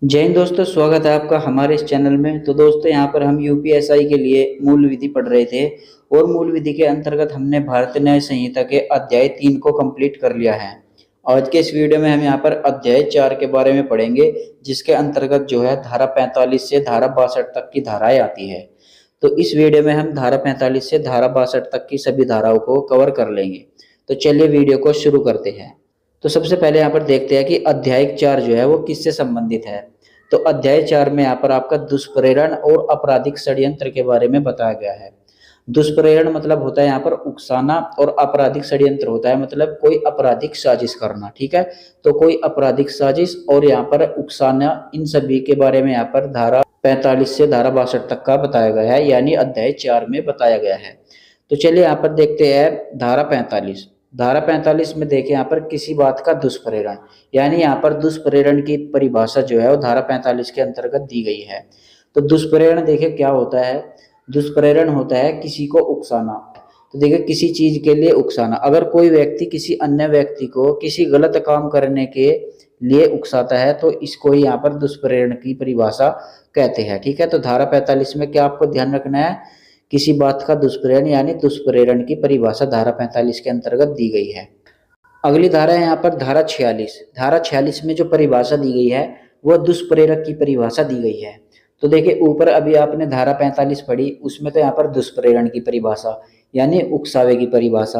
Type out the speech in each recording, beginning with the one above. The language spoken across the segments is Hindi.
जय हिंद दोस्तों, स्वागत है आपका हमारे इस चैनल में। तो दोस्तों, यहाँ पर हम यूपीएसआई के लिए मूल विधि पढ़ रहे थे और मूल विधि के अंतर्गत हमने भारतीय न्याय संहिता के अध्याय 3 को कंप्लीट कर लिया है। आज के इस वीडियो में हम यहाँ पर अध्याय 4 के बारे में पढ़ेंगे, जिसके अंतर्गत जो है धारा 45 से धारा 62 तक की धाराएं आती है। तो इस वीडियो में हम धारा 45 से धारा 62 तक की सभी धाराओं को कवर कर लेंगे। तो चलिए वीडियो को शुरू करते हैं। तो सबसे पहले यहाँ पर देखते हैं कि अध्याय 4 जो है वो किससे संबंधित है। तो अध्याय 4 में यहाँ पर आपका दुष्प्रेरण और आपराधिक षड्यंत्र के बारे में बताया गया है। दुष्प्रेरण मतलब होता है यहाँ पर उकसाना, और आपराधिक षड्यंत्र होता है मतलब कोई आपराधिक साजिश करना। ठीक है, तो कोई आपराधिक साजिश और यहाँ पर उकसाना, इन सभी के बारे में यहाँ पर धारा 45 से धारा 62 तक का बताया गया है, यानी अध्याय 4 में बताया गया है। तो चलिए यहाँ पर देखते हैं धारा 45। धारा 45 में देखें यहाँ पर किसी बात का दुष्प्रेरण, यानी यहाँ पर दुष्प्रेरण की परिभाषा जो है वो धारा 45 के अंतर्गत दी गई है। तो दुष्प्रेरण देखे क्या होता है। दुष्प्रेरण होता है किसी को उकसाना। तो देखिए, किसी चीज के लिए उकसाना, अगर कोई व्यक्ति किसी अन्य व्यक्ति को किसी गलत काम करने के लिए उकसाता है तो इसको ही यहाँ पर दुष्प्रेरण की परिभाषा कहते हैं। ठीक है, तो धारा 45 में क्या आपको ध्यान रखना है, किसी बात का दुष्प्रेरण यानी दुष्प्रेरण की परिभाषा धारा 45 के अंतर्गत दी गई है। अगली धारा है यहाँ पर धारा 46। धारा 46 में जो परिभाषा दी गई है वह दुष्प्रेरक की परिभाषा दी गई है। तो देखिए, ऊपर अभी आपने धारा 45 पढ़ी, उसमें तो यहाँ पर दुष्प्रेरण की परिभाषा यानी उकसावे की परिभाषा,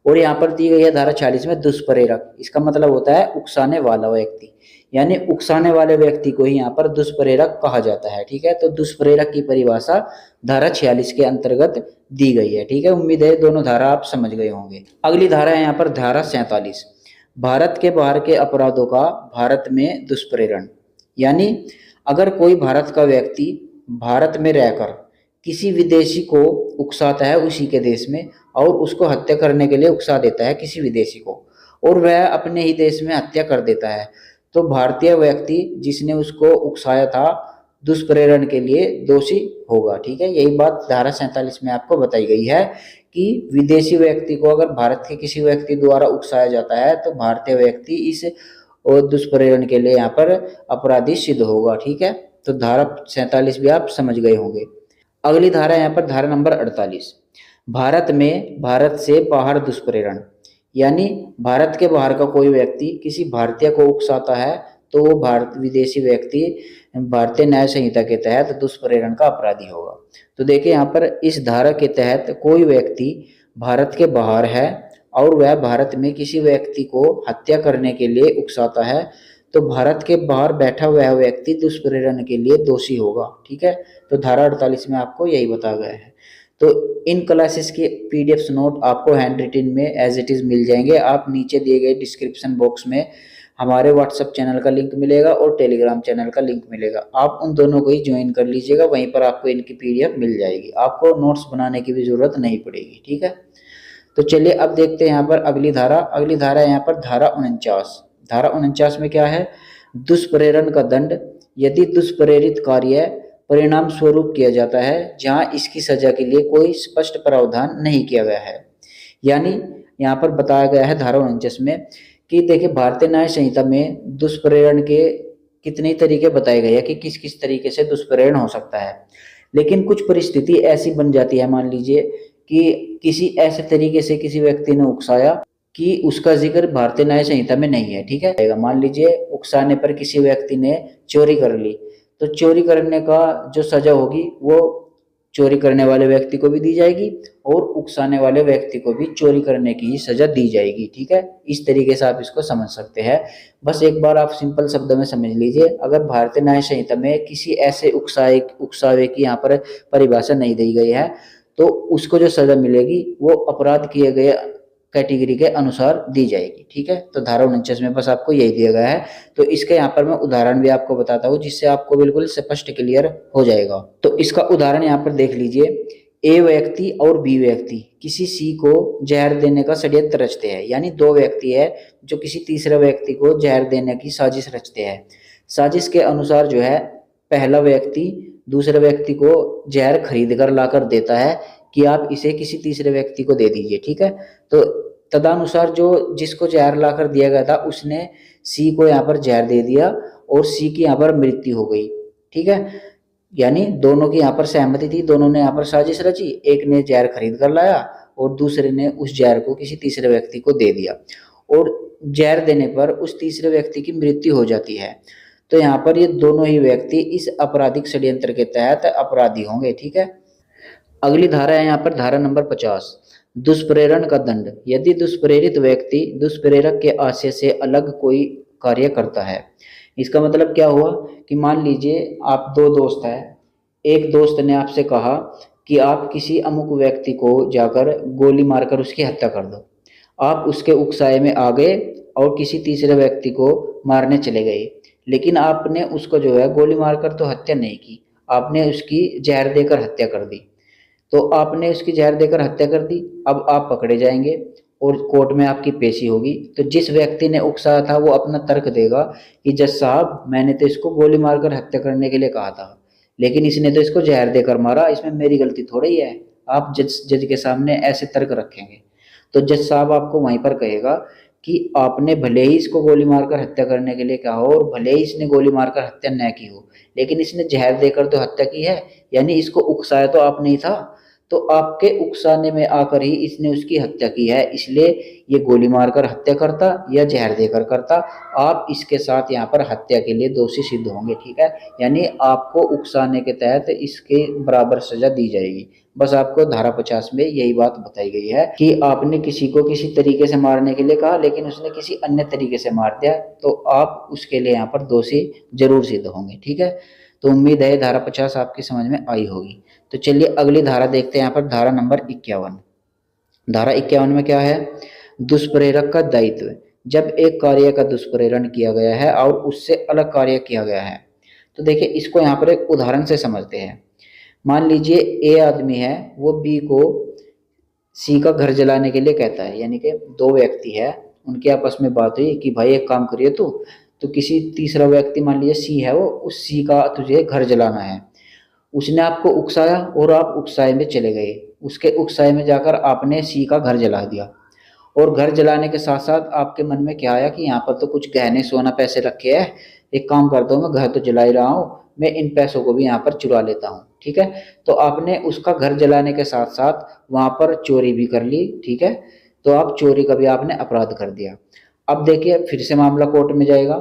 और यहाँ पर दी गई है धारा 46 में दुष्प्रेरक। इसका मतलब होता है उकसाने वाला व्यक्ति, यानी उकसाने वाले व्यक्ति को ही यहाँ पर दुष्प्रेरक कहा जाता है। ठीक है, तो दुष्प्रेरक की परिभाषा धारा 46 के अंतर्गत दी गई है। ठीक है, उम्मीद है दोनों धारा आप समझ गए होंगे। अगली धारा है यहाँ पर धारा 47। भारत के बाहर के अपराधों का भारत में दुष्प्रेरण, यानी अगर कोई भारत का व्यक्ति भारत में रहकर किसी विदेशी को उकसाता है उसी के देश में, और उसको हत्या करने के लिए उकसा देता है किसी विदेशी को, और वह अपने ही देश में हत्या कर देता है, तो भारतीय व्यक्ति जिसने उसको उकसाया था दुष्प्रेरण के लिए दोषी होगा। ठीक है, यही बात धारा 47 में आपको बताई गई है कि विदेशी व्यक्ति को अगर भारत के किसी व्यक्ति द्वारा उकसाया जाता है तो भारतीय व्यक्ति इस और दुष्प्रेरण के लिए यहाँ पर अपराधी सिद्ध होगा। ठीक है, तो धारा 47 भी आप समझ गए होंगे। अगली धारा यहाँ पर धारा नंबर 48। भारत में भारत से बाहर दुष्प्रेरण, यानी भारत के बाहर का कोई व्यक्ति किसी भारतीय को उकसाता है तो वो भारत विदेशी व्यक्ति भारतीय न्याय संहिता के तहत दुष्प्रेरण का अपराधी होगा। तो देखिए, यहाँ पर इस धारा के तहत कोई व्यक्ति भारत के बाहर है और वह भारत में किसी व्यक्ति को हत्या करने के लिए उकसाता है, तो भारत के बाहर बैठा वह व्यक्ति दुष्प्रेरण के लिए दोषी होगा। ठीक है, तो धारा 48 में आपको यही बताया गया है। तो इन क्लासेस के पीडीएफ नोट आपको हैंड रिटन में एज इट इज मिल जाएंगे। आप नीचे दिए गए डिस्क्रिप्शन बॉक्स में हमारे व्हाट्सएप चैनल का लिंक मिलेगा और टेलीग्राम चैनल का लिंक मिलेगा, आप उन दोनों को ही ज्वाइन कर लीजिएगा, वहीं पर आपको इनकी पीडीएफ मिल जाएगी, आपको नोट्स बनाने की भी जरूरत नहीं पड़ेगी। ठीक है, तो चलिए अब देखते हैं यहाँ पर अगली धारा। अगली धारा यहाँ पर धारा 49। धारा 49 में क्या है, दुष्प्रेरण का दंड यदि दुष्प्रेरित कार्य परिणाम स्वरूप किया जाता है जहां इसकी सजा के लिए कोई स्पष्ट प्रावधान नहीं किया गया है। यानी यहाँ पर बताया गया है धारा 49 में कि देखिए, भारतीय न्याय संहिता में दुष्प्रेरण के कितने तरीके बताए गए हैं कि किस किस तरीके से दुष्प्रेरण हो सकता है, लेकिन कुछ परिस्थिति ऐसी बन जाती है, मान लीजिए कि किसी ऐसे तरीके से किसी व्यक्ति ने उकसाया कि उसका जिक्र भारतीय न्याय संहिता में नहीं है। ठीक है, मान लीजिए उकसाने पर किसी व्यक्ति ने चोरी कर ली, तो चोरी करने का जो सजा होगी वो चोरी करने वाले व्यक्ति को भी दी जाएगी और उकसाने वाले व्यक्ति को भी चोरी करने की ही सजा दी जाएगी। ठीक है, इस तरीके से आप इसको समझ सकते हैं। बस एक बार आप सिंपल शब्दों में समझ लीजिए, अगर भारतीय न्याय संहिता में किसी ऐसे उकसावे की यहाँ पर परिभाषा नहीं दी गई है तो उसको जो सजा मिलेगी वो अपराध किए गए कैटेगरी के अनुसार दी जाएगी। ठीक है, तो धारा 49 में बस आपको यही दिया गया है। तो इसके यहाँ पर मैं उदाहरण भी आपको बताता हूँ जिससे आपको बिल्कुल स्पष्ट क्लियर हो जाएगा। तो इसका उदाहरण यहाँ पर देख लीजिए, ए व्यक्ति और बी व्यक्ति किसी सी को जहर देने का षड्यंत्र रचते हैं, यानी दो व्यक्ति है जो किसी तीसरे व्यक्ति को जहर देने की साजिश रचते हैं। साजिश के अनुसार जो है पहला व्यक्ति दूसरे व्यक्ति को जहर खरीद कर लाकर देता है कि आप इसे किसी तीसरे व्यक्ति को दे दीजिए। ठीक है, तो तदनुसार जो जिसको जहर लाकर दिया गया था उसने सी को यहाँ पर जहर दे दिया और सी की यहाँ पर मृत्यु हो गई। ठीक है, यानी दोनों की यहाँ पर सहमति थी, दोनों ने यहाँ पर साजिश रची, एक ने जहर खरीद कर लाया और दूसरे ने उस जहर को किसी तीसरे व्यक्ति को दे दिया, और जहर देने पर उस तीसरे व्यक्ति की मृत्यु हो जाती है। तो यहाँ पर ये दोनों ही व्यक्ति इस आपराधिक षड्यंत्र के तहत अपराधी होंगे। ठीक है, अगली धारा है यहाँ पर धारा नंबर 50, दुष्प्रेरण का दंड। यदि दुष्प्रेरित व्यक्ति दुष्प्रेरक के आशय से अलग कोई कार्य करता है। इसका मतलब क्या हुआ कि मान लीजिए आप दो दोस्त हैं, एक दोस्त ने आपसे कहा कि आप किसी अमुक व्यक्ति को जाकर गोली मारकर उसकी हत्या कर दो। आप उसके उकसाए में आ गए और किसी तीसरे व्यक्ति को मारने चले गए, लेकिन आपने उसको जो है गोली मारकर तो हत्या नहीं की, आपने उसकी जहर देकर हत्या कर दी। तो आपने उसकी जहर देकर हत्या कर दी, अब आप पकड़े जाएंगे और कोर्ट में आपकी पेशी होगी। तो जिस व्यक्ति ने उकसाया था वो अपना तर्क देगा कि जज साहब, मैंने तो इसको गोली मारकर हत्या करने के लिए कहा था, लेकिन इसने तो इसको जहर देकर मारा, इसमें मेरी गलती थोड़ी है। आप जज के सामने ऐसे तर्क रखेंगे तो जज साहब आपको वहीं पर कहेगा कि आपने भले ही इसको गोली मारकर हत्या करने के लिए कहा हो और भले ही इसने गोली मारकर हत्या न की हो, लेकिन इसने जहर देकर तो हत्या की है, यानी इसको उकसाया तो आप नहीं था, तो आपके उकसाने में आकर ही इसने उसकी हत्या की है, इसलिए ये गोली मारकर हत्या करता या जहर देकर करता, आप इसके साथ यहाँ पर हत्या के लिए दोषी सिद्ध होंगे। ठीक है, यानी आपको उकसाने के तहत इसके बराबर सजा दी जाएगी। बस आपको धारा 50 में यही बात बताई गई है कि आपने किसी को किसी तरीके से मारने के लिए कहा, लेकिन उसने किसी अन्य तरीके से मार दिया, तो आप उसके लिए यहाँ पर दोषी जरूर सिद्ध होंगे। ठीक है, तो उम्मीद है धारा 50 आपकी समझ में आई होगी। तो चलिए अगली धारा देखते हैं यहाँ पर, धारा नंबर 51। धारा 51 में क्या है, दुष्प्रेरक का दायित्व। जब एक कार्य का दुष्प्रेरण किया गया है और उससे अलग कार्य किया गया है। तो देखिए इसको यहाँ पर एक उदाहरण से समझते हैं। मान लीजिए ए आदमी है, वो बी को सी का घर जलाने के लिए कहता है, यानी कि दो व्यक्ति है, उनके आपस में बात हुई कि भाई एक काम करिए तो किसी तीसरा व्यक्ति, मान लीजिए सी है, वो उस सी का तुझे घर जलाना है। उसने आपको उकसाया और आप उकसाए में चले गए, उसके उकसाए में जाकर आपने सी का घर जला दिया, और घर जलाने के साथ साथ आपके मन में क्या आया कि यहाँ पर तो कुछ गहने सोना पैसे रखे हैं, एक काम करता हूँ, मैं घर तो जला ही रहा हूँ, मैं इन पैसों को भी यहाँ पर चुरा लेता हूँ। ठीक है, तो आपने उसका घर जलाने के साथ साथ वहाँ पर चोरी भी कर ली। ठीक है, तो आप चोरी का भी आपने अपराध कर दिया। अब देखिए फिर से मामला कोर्ट में जाएगा,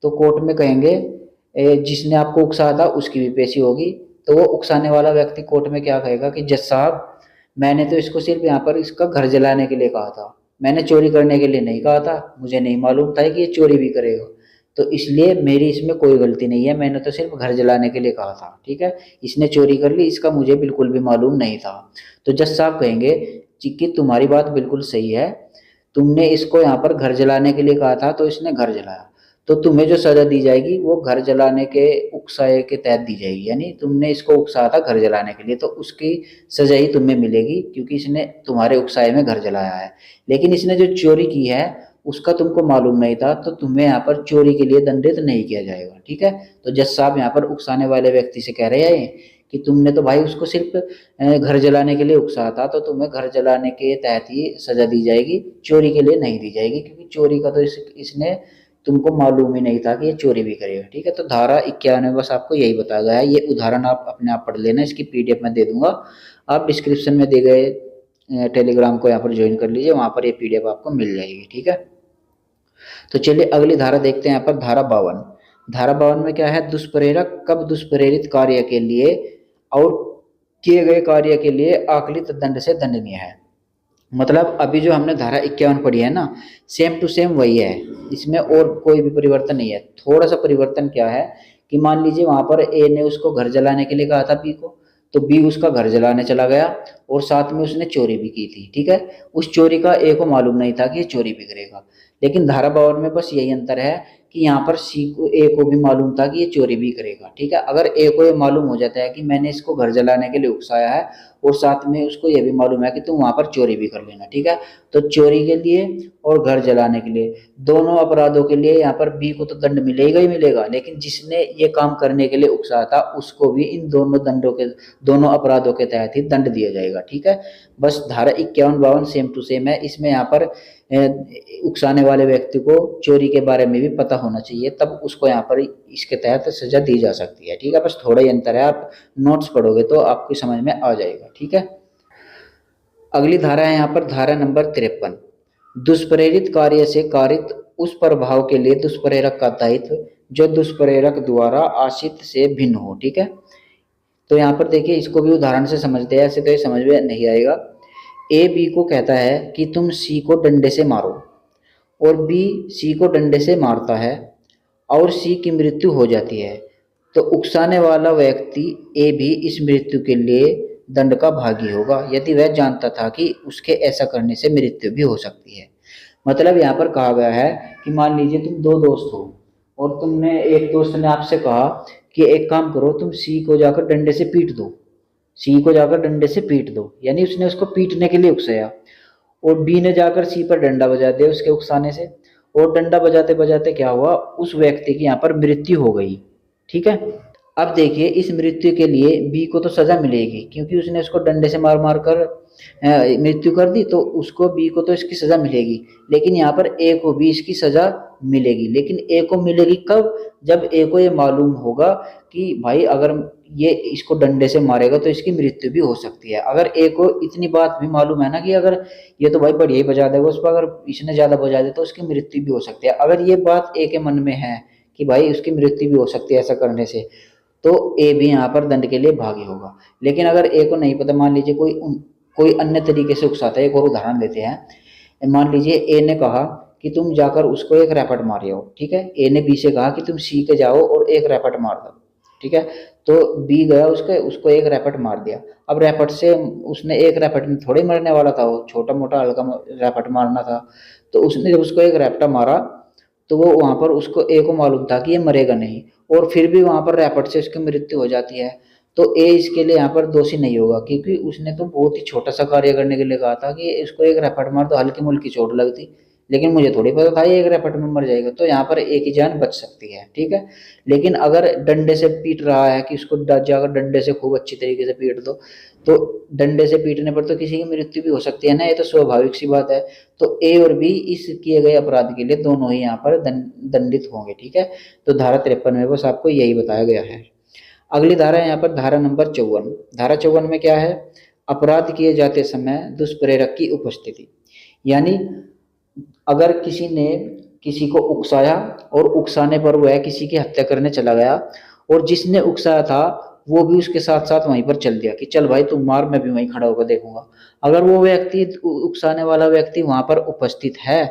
तो कोर्ट में कहेंगे जिसने आपको उकसाया था उसकी भी पेशी होगी। तो वो उकसाने वाला व्यक्ति कोर्ट में क्या कहेगा कि जज साहब, मैंने तो इसको सिर्फ यहाँ पर इसका घर जलाने के लिए कहा था, मैंने चोरी करने के लिए नहीं कहा था, मुझे नहीं मालूम था कि ये चोरी भी करेगा, तो इसलिए मेरी इसमें कोई गलती नहीं है, मैंने तो सिर्फ घर जलाने के लिए कहा था। ठीक है, इसने चोरी कर ली, इसका मुझे बिल्कुल भी मालूम नहीं था। तो जज साहब कहेंगे कि तुम्हारी बात बिल्कुल सही है, तुमने इसको यहाँ पर घर जलाने के लिए कहा था तो इसने घर जलाया, तो तुम्हें जो सजा दी जाएगी वो घर जलाने के उकसाए के तहत दी जाएगी, यानी तुमने इसको उकसाया था घर जलाने के लिए, तो उसकी सजा ही तुम्हें मिलेगी क्योंकि इसने तुम्हारे उकसाए में घर जलाया है। लेकिन इसने जो चोरी की है उसका तुमको मालूम नहीं था, तो तुम्हें यहाँ पर चोरी के लिए दंडित नहीं किया जाएगा। ठीक है, तो जज साहब यहाँ पर उकसाने वाले व्यक्ति से कह रहे हैं कि तुमने तो भाई उसको सिर्फ घर जलाने के लिए उकसाया था, तो तुम्हें घर जलाने के तहत ही सजा दी जाएगी, चोरी के लिए नहीं दी जाएगी, क्योंकि चोरी का तो इसने तुमको मालूम ही नहीं था कि ये चोरी भी करेगा। ठीक है, तो धारा 51 में बस आपको यही बताया गया है। ये उदाहरण आप अपने आप पढ़ लेना, इसकी पीडीएफ में दे दूंगा, आप डिस्क्रिप्शन में दिए गए टेलीग्राम को यहाँ पर ज्वाइन कर लीजिए, वहाँ पर ये पीडीएफ आपको मिल जाएगी। ठीक है, तो चलिए अगली धारा देखते हैं यहाँ पर, धारा 52। धारा 52 में क्या है, दुष्प्रेरक कब दुष्प्रेरित कार्य के लिए और किए गए कार्य के लिए आकलित दंड से दंडनीय है। मतलब अभी जो हमने धारा 51 पढ़ी है ना, सेम टू सेम वही है, इसमें और कोई भी परिवर्तन नहीं है। थोड़ा सा परिवर्तन क्या है कि मान लीजिए वहां पर ए ने उसको घर जलाने के लिए कहा था बी को, तो बी उसका घर जलाने चला गया और साथ में उसने चोरी भी की थी। ठीक है, उस चोरी का ए को मालूम नहीं था कि ये चोरी भी करेगा, लेकिन धारा 52 में बस यही अंतर है कि यहाँ पर सी को ए को भी मालूम था कि ये चोरी भी करेगा। ठीक है, अगर ए को ये मालूम हो जाता है कि मैंने इसको घर जलाने के लिए उकसाया है और साथ में उसको ये भी मालूम है कि तुम वहां पर चोरी भी कर लेना। ठीक है, तो चोरी के लिए और घर जलाने के लिए दोनों अपराधों के लिए यहाँ पर बी को तो दंड मिलेगा ही मिलेगा, लेकिन जिसने ये काम करने के लिए उकसाया था उसको भी इन दोनों अपराधों के तहत ही दंड दिया जाएगा। ठीक है, बस धारा 51 52 सेम टू सेम है, इसमें यहाँ पर उकसाने वाले व्यक्ति को चोरी के बारे में भी पता होना चाहिए, तब उसको यहाँ पर इसके तहत सजा दी जा सकती है। ठीक है, बस थोड़ा ही अंतर है, आप नोट्स पढ़ोगे तो आपकी समझ में आ जाएगा। ठीक है, अगली धारा है यहाँ पर धारा नंबर 53। दुष्प्रेरित कार्य से कारित उस प्रभाव के लिए दुष्प्रेरक का दायित्व जो दुष्प्रेरक द्वारा आशित से भिन्न हो। ठीक है, तो यहाँ पर देखिए, इसको भी उदाहरण से समझते हैं, ऐसे तो ये समझ में नहीं आएगा। ए बी को कहता है कि तुम सी को डंडे से मारो, और बी सी को डंडे से मारता है और सी की मृत्यु हो जाती है, तो उकसाने वाला व्यक्ति ए भी इस मृत्यु के लिए दंड का भागी होगा यदि वह जानता था कि उसके ऐसा करने से मृत्यु भी हो सकती है। मतलब यहाँ पर कहा गया है कि मान लीजिए तुम दो दोस्त हो, और तुमने एक दोस्त ने आपसे कहा कि एक काम करो, तुम सी को जाकर डंडे से पीट दो, सी को जाकर डंडे से पीट दो, यानी उसने उसको पीटने के लिए उकसाया, और बी ने जाकर सी पर डंडा बजा दिया उसके उकसाने से, और डंडा बजाते बजाते क्या हुआ, उस व्यक्ति की यहाँ पर मृत्यु हो गई। ठीक है, अब देखिए, इस मृत्यु के लिए बी को तो सजा मिलेगी क्योंकि उसने उसको डंडे से मार मार कर मृत्यु कर दी, तो उसको बी को तो इसकी सजा मिलेगी, लेकिन यहाँ पर ए को भी इसकी सजा मिलेगी। लेकिन ए को मिलेगी कब, जब ए को ये मालूम होगा कि भाई अगर ये इसको डंडे से मारेगा तो इसकी मृत्यु भी हो सकती है। अगर ए को इतनी बात भी मालूम है ना कि अगर ये तो भाई बढ़िया ही बजा देगा उस पर, अगर इसने ज्यादा बजा दे तो उसकी मृत्यु भी हो सकती है, अगर ये बात ए के मन में है कि भाई उसकी मृत्यु भी हो सकती है ऐसा करने से, तो ए भी यहाँ पर दंड के लिए भागी होगा। लेकिन अगर ए को नहीं पता, मान लीजिए कोई अन्य तरीके से उकसाता है, एक और उदाहरण लेते हैं। मान लीजिए ए ने कहा कि तुम जाकर उसको एक रैपट मार आओ। ठीक है, ए ने बी से कहा कि तुम सी के जाओ और एक रैपट मार दो। ठीक है, तो बी गया उसको एक रैपट मार दिया। अब रैपट से उसने एक रैपट में थोड़े मरने वाला था, वो छोटा मोटा हल्का रैपट मारना था, तो उसने जब उसको एक रैपटा मारा तो वो वहां पर उसको ए को मालूम था कि ये मरेगा नहीं, और फिर भी वहां पर रैपट से उसकी मृत्यु हो जाती है, तो ए इसके लिए यहाँ पर दोषी नहीं होगा, क्योंकि उसने तो बहुत ही छोटा सा कार्य करने के लिए कहा था कि इसको एक रैपट मार तो हल्की मुल्की चोट लगती, लेकिन मुझे थोड़ी पता था ये एक रैपट में मर जाएगा, तो यहाँ पर एक ही जान बच सकती है। ठीक है, लेकिन अगर डंडे से पीट रहा है कि उसको जाकर डंडे से खूब अच्छी तरीके से पीट दो, तो डंडे से पीटने पर तो किसी की मृत्यु भी हो सकती है ना, ये तो स्वाभाविक सी बात है। तो ए और बी इस किए गए अपराध के लिए दोनों ही यहाँ पर दंडित होंगे। ठीक है, तो धारा 53 में बस आपको यही बताया गया है। अगली धारा है यहाँ पर धारा नंबर 54। धारा 54 में क्या है, अपराध किए जाते समय दुष्प्रेरक की उपस्थिति, यानी अगर किसी ने किसी को उकसाया और उकसाने पर वह किसी की हत्या करने चला गया, और जिसने उकसाया था वो भी उसके साथ साथ वहीं पर चल दिया कि चल भाई तू मार, मैं भी वहीं खड़ा होकर देखूंगा, अगर वो व्यक्ति उकसाने वाला व्यक्ति वहां पर उपस्थित है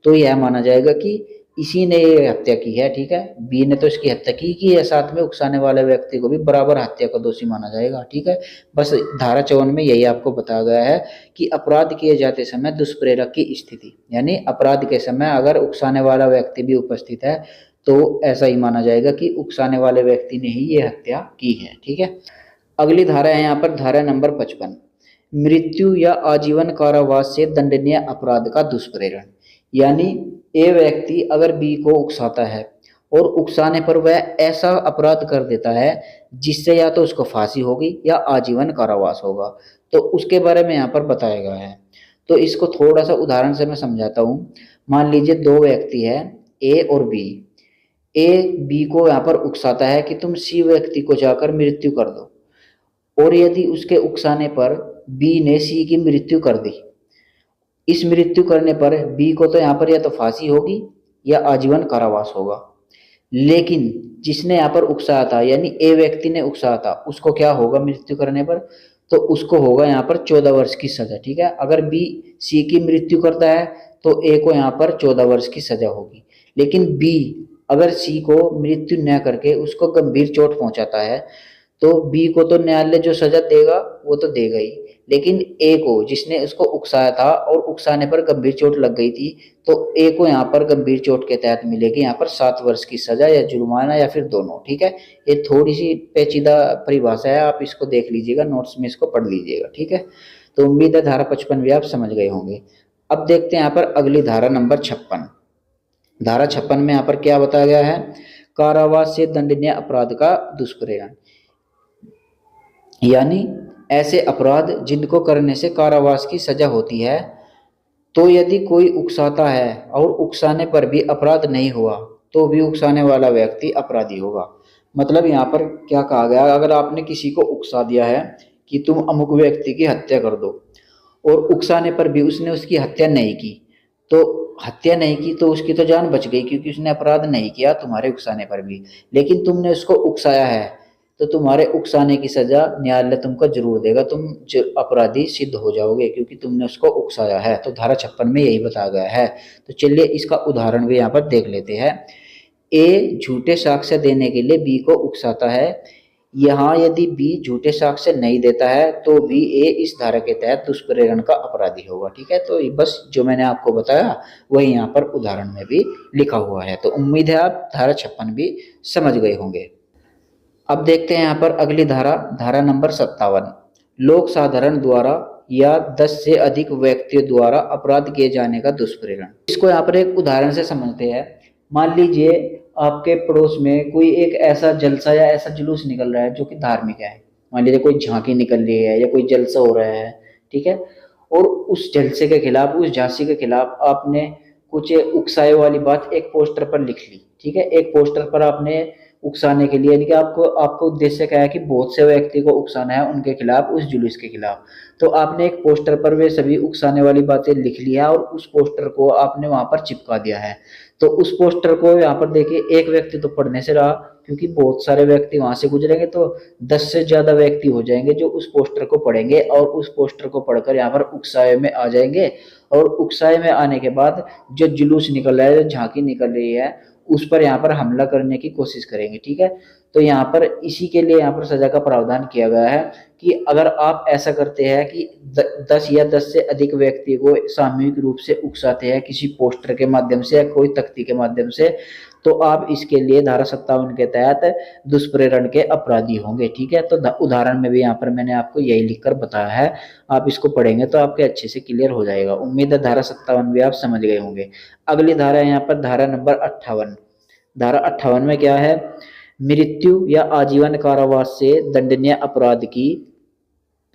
तो यह माना जाएगा कि इसी ने ये हत्या की है। ठीक है, बी ने तो इसकी हत्या की है, साथ में उकसाने वाले व्यक्ति को भी बराबर हत्या का दोषी माना जाएगा। ठीक है, बस धारा 54 में यही आपको बताया गया है कि अपराध किए जाते समय दुष्प्रेरक की स्थिति, यानी अपराध के समय अगर उकसाने वाला व्यक्ति भी उपस्थित है तो ऐसा ही माना जाएगा कि उकसाने वाले व्यक्ति ने ही ये हत्या की है। ठीक है, अगली धारा है यहाँ पर धारा नंबर 55। मृत्यु या आजीवन कारावास से दंडनीय अपराध का दुष्प्रेरण, यानी ए व्यक्ति अगर बी को उकसाता है और उकसाने पर वह ऐसा अपराध कर देता है जिससे या तो उसको फांसी होगी या आजीवन कारावास होगा, तो उसके बारे में यहाँ पर बताया गया है। तो इसको थोड़ा सा उदाहरण से मैं समझाता हूँ। मान लीजिए दो व्यक्ति है, ए और बी। ए बी को यहाँ पर उकसाता है कि तुम सी व्यक्ति को जाकर मृत्यु कर दो, और यदि उसके उकसाने पर बी ने सी की मृत्यु कर दी, इस मृत्यु करने पर बी को तो यहाँ पर या तो फांसी होगी या आजीवन कारावास होगा, लेकिन जिसने यहाँ पर उकसाया था यानी ए व्यक्ति ने उकसाया था उसको क्या होगा मृत्यु करने पर, तो उसको होगा यहाँ पर 14 वर्ष की सजा। ठीक है, अगर बी सी की मृत्यु करता है तो ए को यहाँ पर 14 वर्ष की सजा होगी, लेकिन बी अगर सी को मृत्यु न करके उसको गंभीर चोट पहुंचाता है तो बी को तो न्यायालय जो सजा देगा वो तो देगा ही, लेकिन ए को जिसने उसको उकसाया था और उकसाने पर गंभीर चोट लग गई थी, तो ए को यहाँ पर गंभीर चोट के तहत मिलेगी यहाँ पर 7 वर्ष की सजा या जुर्माना या फिर दोनों। ठीक है, ये थोड़ी सी पेचीदा परिभाषा है, आप इसको देख लीजिएगा, नोट्स में इसको पढ़ लीजिएगा। ठीक है, तो उम्मीद है धारा 55 भी आप समझ गए होंगे। अब देखते हैं यहाँ पर अगली धारा नंबर 56। धारा 56 में यहाँ पर क्या बताया गया है, कारावास से दंडनीय अपराध का दुष्प्रेरण, यानी ऐसे अपराध जिनको करने से कारावास की सजा होती है तो यदि कोई उकसाता है और उकसाने पर भी अपराध नहीं हुआ तो भी उकसाने वाला व्यक्ति अपराधी होगा। मतलब यहाँ पर क्या कहा गया, अगर आपने किसी को उकसा दिया है कि तुम अमुक व्यक्ति की हत्या कर दो और उकसाने पर भी उसने उसकी हत्या नहीं की, तो हत्या नहीं की तो उसकी तो जान बच गई क्योंकि उसने अपराध नहीं किया तुम्हारे उकसाने पर भी। लेकिन तुमने उसको उकसाया है तो तुम्हारे उकसाने की सजा न्यायालय तुमको जरूर देगा, तुम अपराधी सिद्ध हो जाओगे क्योंकि तुमने उसको उकसाया है। तो धारा 56 में यही बताया गया है। तो चलिए इसका उदाहरण भी यहाँ पर देख लेते हैं। ए झूठे साक्ष्य देने के लिए बी को उकसाता है। यहाँ यदि बी झूठे साक्ष्य नहीं देता है तो भी ए इस धारा के तहत दुष्प्रेरण का अपराधी होगा। ठीक है, तो बस जो मैंने आपको बताया वही यहाँ पर उदाहरण में भी लिखा हुआ है। तो उम्मीद है आप धारा 56 भी समझ गए होंगे। अब देखते हैं यहाँ पर अगली धारा, धारा नंबर 57, लोक साधारण द्वारा या 10 से अधिक व्यक्तियों द्वारा अपराध किए जाने का दुष्प्रेरण। इसको यहाँ पर एक उदाहरण से समझते हैं। मान लीजिए आपके पड़ोस में कोई एक ऐसा जलसा या ऐसा जुलूस निकल रहा है जो कि धार्मिक है। मान लीजिए कोई झांकी निकल रही है या कोई जलसा हो रहा है, ठीक है, और उस जलसे के खिलाफ, उस झांसी के खिलाफ आपने कुछ उकसाए वाली बात एक पोस्टर पर लिख ली। ठीक है, एक पोस्टर पर आपने उकसाने के लिए, यानी कि आपको आपको उद्देश्य क्या है कि बहुत से व्यक्ति को उकसाना है उनके खिलाफ, उस जुलूस के खिलाफ। तो आपने एक पोस्टर पर वे सभी उकसाने वाली बातें लिख ली है और उस पोस्टर को आपने वहां पर चिपका दिया है। तो उस पोस्टर को यहाँ पर देखिए एक व्यक्ति तो पढ़ने से रहा, क्योंकि बहुत सारे व्यक्ति वहां से गुजरेंगे तो 10 से ज्यादा व्यक्ति हो जाएंगे जो उस पोस्टर को पढ़ेंगे और उस पोस्टर को पढ़कर यहाँ पर उकसाए में आ जाएंगे। और उकसाए में आने के बाद जो जुलूस निकल रहा है, जो झांकी निकल रही है, उस पर यहाँ पर हमला करने की कोशिश करेंगे। ठीक है, तो यहाँ पर इसी के लिए यहाँ पर सजा का प्रावधान किया गया है कि अगर आप ऐसा करते हैं कि 10 या 10 से अधिक व्यक्ति को सामूहिक रूप से उकसाते हैं किसी पोस्टर के माध्यम से या कोई तख्ती के माध्यम से, तो आप इसके लिए धारा 57 के तहत दुष्प्रेरण के अपराधी होंगे। ठीक है, तो उदाहरण में भी यहाँ पर मैंने आपको यही लिखकर बताया है। आप इसको पढ़ेंगे तो आपके अच्छे से क्लियर हो जाएगा। उम्मीद है धारा 57 भी आप समझ गए होंगे। अगली धारा है यहाँ पर धारा नंबर 58। धारा 58 में क्या है, मृत्यु या आजीवन कारावास से दंडनीय अपराध की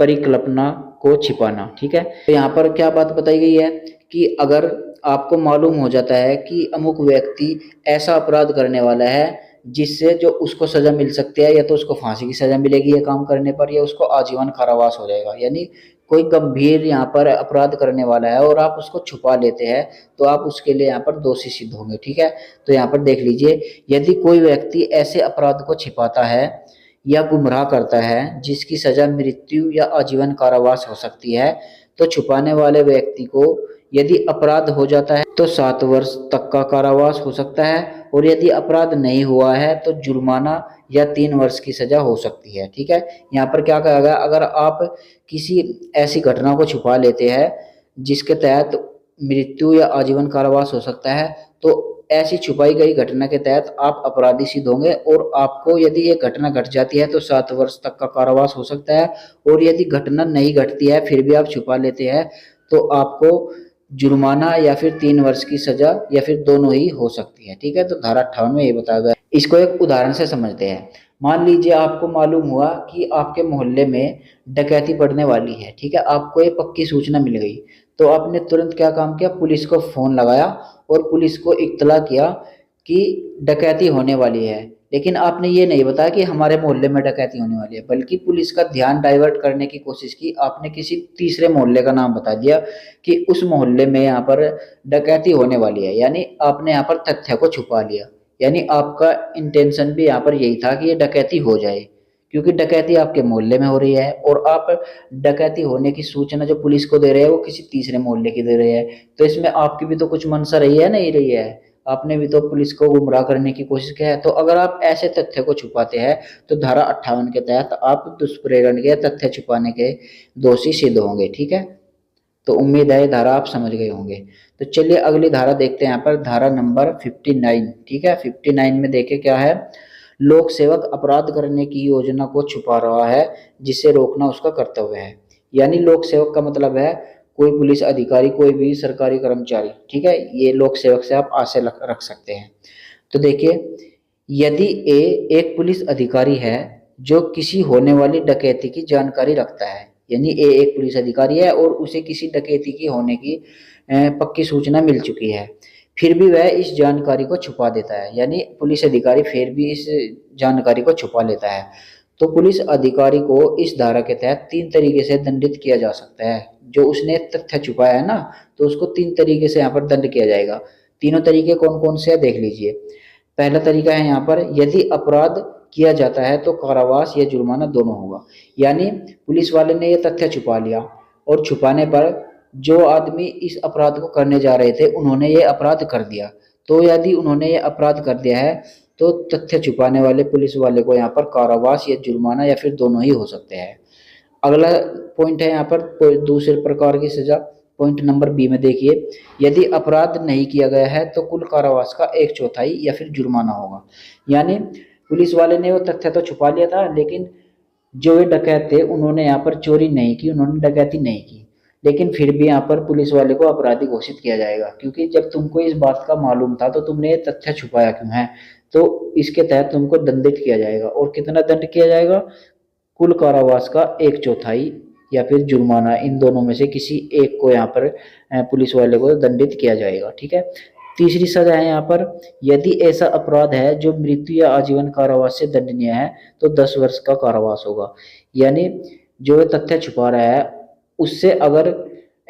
परिकल्पना को छिपाना। ठीक है, तो यहाँ पर क्या बात बताई गई है कि अगर आपको मालूम हो जाता है कि अमुक व्यक्ति ऐसा अपराध करने वाला है जिससे जो उसको सजा मिल सकती है, या तो उसको फांसी की सजा मिलेगी ये काम करने पर, या उसको आजीवन कारावास हो जाएगा, यानी कोई गंभीर यहाँ पर अपराध करने वाला है और आप उसको छुपा लेते हैं तो आप उसके लिए यहाँ पर दोषी सिद्ध होंगे। ठीक है, तो यहाँ पर देख लीजिए, यदि कोई व्यक्ति ऐसे अपराध को छिपाता है या गुमराह करता है जिसकी सजा मृत्यु या आजीवन कारावास हो सकती है, तो छुपाने वाले व्यक्ति को यदि अपराध हो जाता है तो 7 वर्ष तक का कारावास हो सकता है, और यदि अपराध नहीं हुआ है तो जुर्माना या 3 वर्ष की सजा हो सकती है। ठीक है, यहाँ पर क्या कहा गया, अगर आप किसी ऐसी घटना को छुपा लेते हैं जिसके तहत मृत्यु या आजीवन कारावास हो सकता है, तो ऐसी छुपाई गई घटना के तहत आप अपराधी सिद्ध होंगे, और आपको यदि ये घटना घट जाती है तो 7 वर्ष तक का कारावास हो सकता है, और यदि घटना नहीं घटती है फिर भी आप छुपा लेते हैं तो आपको जुर्माना या फिर 3 वर्ष की सजा या फिर दोनों ही हो सकती है। ठीक है, तो धारा 58 में ये बताया गया। इसको एक उदाहरण से समझते हैं। मान लीजिए आपको मालूम हुआ कि आपके मोहल्ले में डकैती पड़ने वाली है। ठीक है, आपको ये पक्की सूचना मिल गई, तो आपने तुरंत क्या काम किया, पुलिस को फोन लगाया और पुलिस को इत्तला किया कि डकैती होने वाली है। लेकिन आपने ये नहीं बताया कि हमारे मोहल्ले में डकैती होने वाली है, बल्कि पुलिस का ध्यान डाइवर्ट करने की कोशिश की। आपने किसी तीसरे मोहल्ले का नाम बता दिया कि उस मोहल्ले में यहाँ पर डकैती होने वाली है, यानी आपने यहाँ पर तथ्य को छुपा लिया। यानी आपका इंटेंशन भी यहाँ पर यही था कि ये डकैती हो जाए, क्योंकि डकैती आपके मोहल्ले में हो रही है और आप डकैती होने की सूचना जो पुलिस को दे रहे हैं वो किसी तीसरे मोहल्ले की दे रहे हैं। तो इसमें आपकी भी तो कुछ मंशा रही है, नहीं रही है, आपने भी तो पुलिस को गुमराह करने की कोशिश की है। तो अगर आप ऐसे तथ्य को छुपाते हैं तो धारा 58 के तहत आप दुष्प्रेरण के तथ्य छुपाने के दोषी सिद्ध होंगे। ठीक है, तो उम्मीद है धारा आप समझ गए होंगे। तो चलिए अगली धारा देखते हैं, यहाँ पर धारा नंबर 59। ठीक है, 59 में देखे क्या है, लोक सेवक अपराध करने की योजना को छुपा रहा है जिसे रोकना उसका कर्तव्य है। यानी लोक सेवक का मतलब है कोई पुलिस अधिकारी, कोई भी सरकारी कर्मचारी। ठीक है, ये लोक सेवक से आप आशय रख सकते हैं। तो देखिए, यदि ए एक पुलिस अधिकारी है जो किसी होने वाली डकैती की जानकारी रखता है, यानी ए एक पुलिस अधिकारी है और उसे किसी डकैती की होने की पक्की सूचना मिल चुकी है, फिर भी वह इस जानकारी को छुपा देता है, यानी पुलिस अधिकारी फिर भी इस जानकारी को छुपा लेता है, तो पुलिस अधिकारी को इस धारा के तहत 3 तरीके से दंडित किया जा सकता है। जो उसने तथ्य छुपाया है ना, तो उसको 3 तरीके से यहाँ पर दंड किया जाएगा। तीनों तरीके कौन-कौन से हैं देख लीजिए। पहला तरीका है यहाँ पर, यदि अपराध किया जाता है तो कारावास या जुर्माना दोनों होगा। यानी पुलिस वाले ने ये तथ्य छुपा लिया और छुपाने पर जो आदमी इस अपराध को करने जा रहे थे उन्होंने ये अपराध कर दिया, तो यदि उन्होंने ये अपराध कर दिया है तो तथ्य छुपाने वाले पुलिस वाले को यहाँ पर कारावास या जुर्माना या फिर दोनों ही हो सकते हैं। अगला पॉइंट है यहाँ पर दूसरे प्रकार की सजा, पॉइंट नंबर बी में देखिए, यदि अपराध नहीं किया गया है तो कुल कारावास का 1/4 या फिर जुर्माना होगा। यानी पुलिस वाले ने वो तथ्य तो छुपा लिया था, लेकिन जो वे डकैत थे उन्होंने यहाँ पर चोरी नहीं की, उन्होंने डकैती नहीं की, लेकिन फिर भी यहाँ पर पुलिस वाले को अपराधी घोषित किया जाएगा, क्योंकि जब तुमको इस बात का मालूम था तो तुमने ये तथ्य छुपाया क्यों है, तो इसके तहत तुमको दंडित किया जाएगा। और कितना दंड किया जाएगा, कुल कारावास का 1/4 या फिर जुर्माना, इन दोनों में से किसी एक को यहाँ पर पुलिस वाले को दंडित किया जाएगा। ठीक है। तीसरी सजा है यहाँ पर, यदि ऐसा अपराध है जो मृत्यु या आजीवन कारावास से दंडनीय है तो 10 वर्ष का कारावास होगा। यानी जो तथ्य छुपा रहा है उससे अगर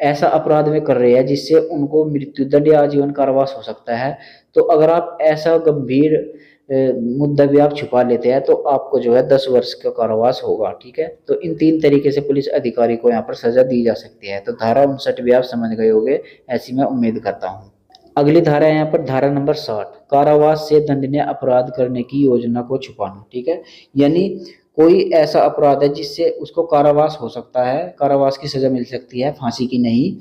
ऐसा अपराध में कर रहे हैं जिससे उनको मृत्यु दंड या आजीवन कारावास हो सकता है, तो अगर आप ऐसा गंभीर मुद्दा भी आप छुपा लेते हैं तो आपको जो है 10 वर्ष का कारावास होगा। ठीक है। तो इन 3 तरीके से पुलिस अधिकारी को यहाँ पर सजा दी जा सकती है। तो धारा 59 भी आप समझ गए होंगे, ऐसी मैं उम्मीद करता हूँ। अगली धारा है यहाँ पर धारा नंबर 60, कारावास से दंडनीय अपराध करने की योजना को छुपाना। ठीक है। यानी कोई ऐसा अपराध है जिससे उसको कारावास हो सकता है, कारावास की सजा मिल सकती है, फांसी की नहीं,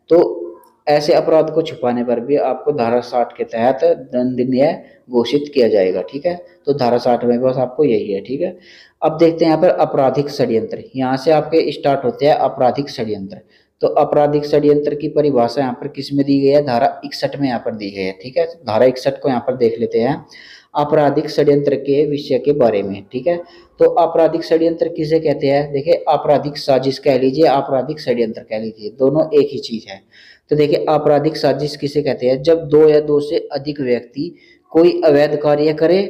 तो ऐसे अपराध को छुपाने पर भी आपको धारा 60 के तहत दंडनीय घोषित किया जाएगा। ठीक है। तो धारा 60 में बस आपको यही है। ठीक है। अब देखते हैं यहाँ पर आपराधिक षड्यंत्र, यहाँ से आपके स्टार्ट होते हैं आपराधिक षड्यंत्र। तो आपराधिक षड्यंत्र की परिभाषा यहाँ पर किस में दी गई है, धारा 61 में यहाँ पर दी गई है। ठीक है। धारा 61 को यहाँ पर देख लेते हैं, आपराधिक षड्यंत्र के विषय के बारे में। ठीक है। तो आपराधिक षड्यंत्र किसे कहते हैं, देखिए आपराधिक साजिश कह लीजिए, आपराधिक षड्यंत्र कह लीजिए, दोनों एक ही चीज है। तो देखिए आपराधिक साजिश किसे कहते हैं, जब 2 या 2 से अधिक व्यक्ति कोई अवैध कार्य करे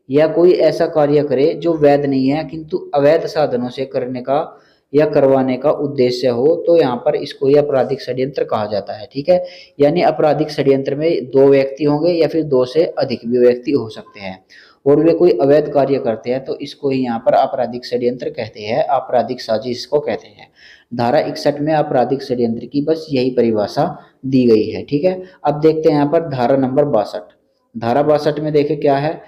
या कोई ऐसा कार्य करे जो वैध नहीं है किंतु अवैध साधनों से करने का या करवाने का उद्देश्य हो, तो यहाँ पर इसको ही आपराधिक षड्यंत्र कहा जाता है। ठीक है। यानी आपराधिक षड्यंत्र में 2 व्यक्ति होंगे या फिर 2 से अधिक भी व्यक्ति हो सकते हैं और वे कोई अवैध कार्य करते हैं, तो इसको ही यहाँ पर आपराधिक षड्यंत्र कहते हैं, आपराधिक साजिश को कहते हैं। धारा 61 में आपराधिक षड्यंत्र की बस यही परिभाषा दी गई है। ठीक है। अब देखते हैं यहाँ पर धारा नंबर 62। धारा 62 में देखें क्या है,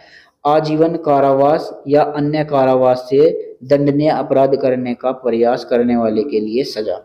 आजीवन कारावास या अन्य कारावास से दंडनीय अपराध करने का प्रयास करने वाले के लिए सजा।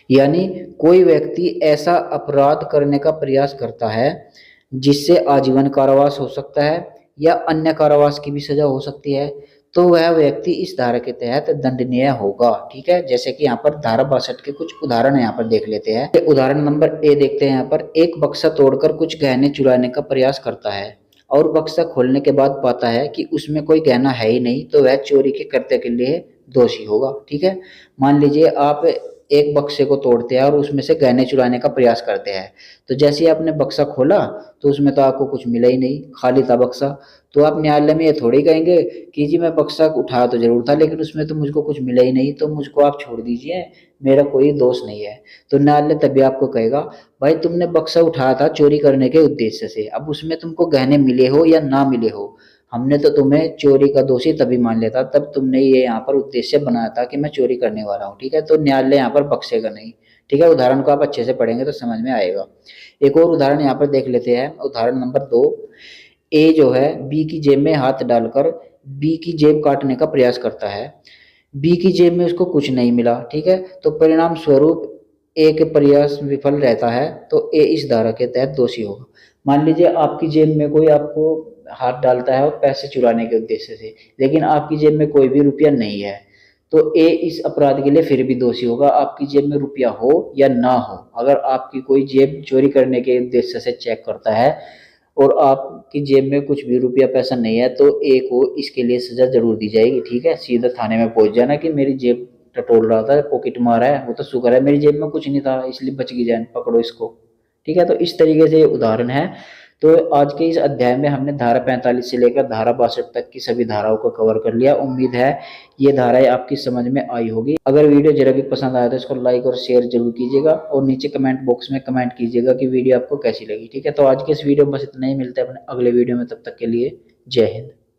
यानी कोई व्यक्ति ऐसा अपराध करने का प्रयास करता है जिससे आजीवन कारावास हो सकता है या अन्य कारावास की भी सजा हो सकती है, तो वह व्यक्ति इस धारा के तहत दंडनीय होगा। ठीक है। जैसे कि यहाँ पर धारा 62 के कुछ उदाहरण यहाँ पर देख लेते हैं। उदाहरण नंबर ए देखते हैं यहाँ पर, एक बक्सा तोड़कर कुछ गहने चुराने का प्रयास करता है और बक्सा खोलने के बाद पाता है कि उसमें कोई गहना है ही नहीं, तो वह चोरी के कृत्य के लिए दोषी होगा। ठीक है। मान लीजिए आप एक बक्से को तोड़ते हैं और उसमें से गहने चुराने का प्रयास करते हैं, तो जैसे ही आपने बक्सा खोला तो उसमें तो आपको कुछ मिला ही नहीं, खाली था बक्सा, तो आप न्यायालय में ये थोड़ी कहेंगे कि जी मैं बक्सा उठाया तो जरूर था लेकिन उसमें तो मुझको कुछ मिला ही नहीं, तो मुझको आप छोड़ दीजिए, मेरा कोई दोष नहीं है। तो न्यायालय तभी आपको कहेगा भाई तुमने बक्सा उठाया था चोरी करने के उद्देश्य से, अब उसमें तुमको गहने मिले हो या ना मिले हो, हमने तो तुम्हें चोरी का दोषी तभी मान लिया था, तब तुमने ये यहाँ पर उद्देश्य बनाया था कि मैं चोरी करने वाला हूँ। ठीक है। तो न्यायालय यहाँ पर बख्शेगा नहीं। ठीक है। उदाहरण को आप अच्छे से पढ़ेंगे तो समझ में आएगा। एक और उदाहरण यहाँ पर देख लेते हैं, उदाहरण नंबर 2। ए जो है बी की जेब में हाथ डालकर बी की जेब काटने का प्रयास करता है, बी की जेब में उसको कुछ नहीं मिला। ठीक है। तो परिणाम स्वरूप ए के प्रयास विफल रहता है, तो ए इस धारा के तहत दोषी होगा। मान लीजिए आपकी जेब में कोई आपको हाथ डालता है और पैसे चुराने के उद्देश्य से, लेकिन आपकी जेब में कोई भी रुपया नहीं है, तो ए इस अपराध के लिए फिर भी दोषी होगा, आपकी जेब में रुपया हो या ना हो। अगर आपकी कोई जेब चोरी करने के उद्देश्य से चेक करता है और आपकी जेब में कुछ भी रुपया पैसा नहीं है, तो ए को इसके लिए सजा जरूर दी जाएगी। ठीक है। सीधा थाने में पहुंच जाना कि मेरी जेब टटोल रहा था, पॉकेट मारा है, वो तो शुक्र है मेरी जेब में कुछ नहीं था इसलिए बच गई जान, पकड़ो इसको। ठीक है, तो इस तरीके से उदाहरण है। तो आज के इस अध्याय में हमने धारा 45 से लेकर धारा 62 तक की सभी धाराओं को कवर कर लिया। उम्मीद है ये धाराएं आपकी समझ में आई होगी। अगर वीडियो जरा भी पसंद आया तो इसको लाइक और शेयर जरूर कीजिएगा और नीचे कमेंट बॉक्स में कमेंट कीजिएगा कि वीडियो आपको कैसी लगी। ठीक है, तो आज के इस वीडियो में बस इतना ही, मिलते हैं अपने अगले वीडियो में, तब तक के लिए जय हिंद।